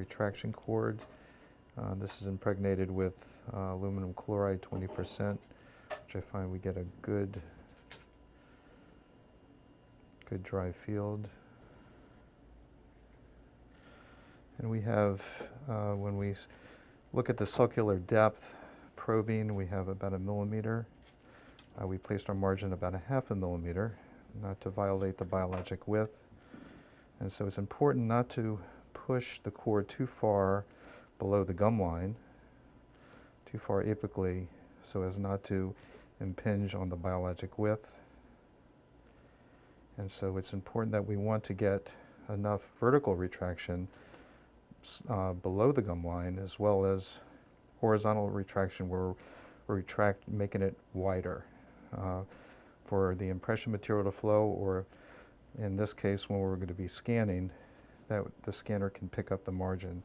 Retraction cord. This is impregnated with aluminum chloride 20%, which I find we get a good dry field. And we have, when we look at the sulcular depth probing, we have about 1 millimeter. We placed our margin about 0.5 millimeter, not to violate the biologic width. And so it's important not to push the cord too far below the gum line, too far apically, so as not to impinge on the biologic width. And so it's important that we want to get enough vertical retraction below the gum line, as well as horizontal retraction where we retract, making it wider for the impression material to flow, or in this case, when we're going to be scanning, that the scanner can pick up the margin.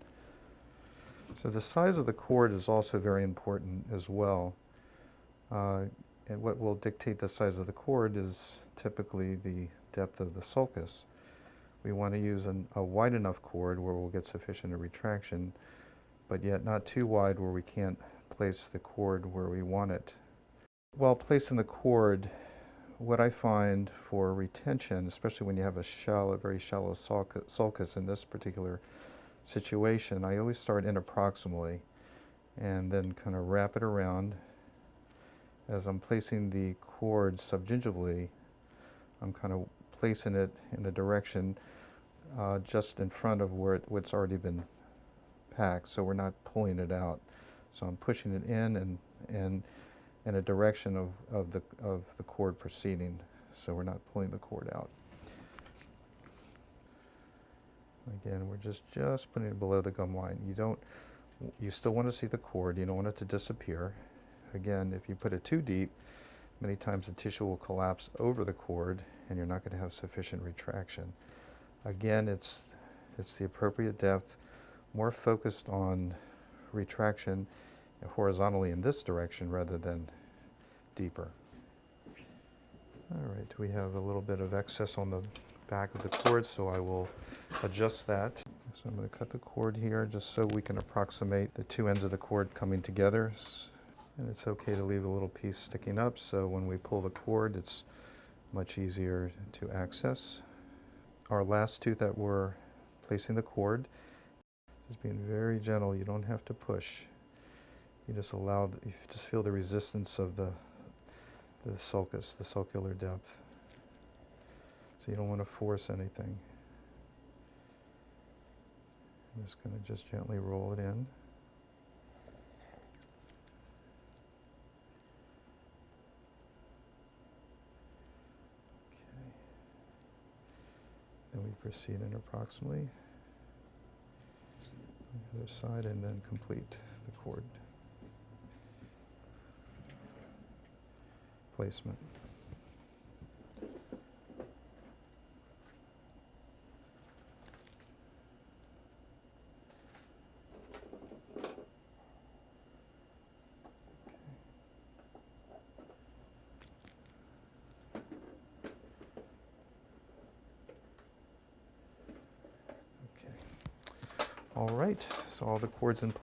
So the size of the cord is also very important as well. And what will dictate the size of the cord is typically the depth of the sulcus. We want to use a wide enough cord where we'll get sufficient retraction, but yet not too wide where we can't place the cord where we want it. While placing the cord, what I find for retention, especially when you have a very shallow sulcus in this particular situation, I always start interproximally and then kind of wrap it around. As I'm placing the cord subgingivally, I'm kind of placing it in a direction just in front of where it's already been packed, so we're not pulling it out. So I'm pushing it in and in a direction of the cord proceeding, so we're not pulling the cord out. Again, we're just putting it below the gum line. You still want to see the cord. You don't want it to disappear. Again, if you put it too deep, many times the tissue will collapse over the cord, and you're not going to have sufficient retraction. Again, it's the appropriate depth, more focused on retraction horizontally in this direction rather than deeper. All right, we have a little bit of excess on the back of the cord, so I will adjust that. So I'm going to cut the cord here just so we can approximate the two ends of the cord coming together. And it's okay to leave a little piece sticking up, so when we pull the cord, it's much easier to access. Our last tooth that we're placing the cord, just being very gentle. You don't have to push. You just you just feel the resistance of the sulcus, the sulcular depth. So you don't want to force anything. I'm just going to just gently roll it in. Okay. Then we proceed interproximally on the other side and then complete the cord placement. All right, so all the cords in place.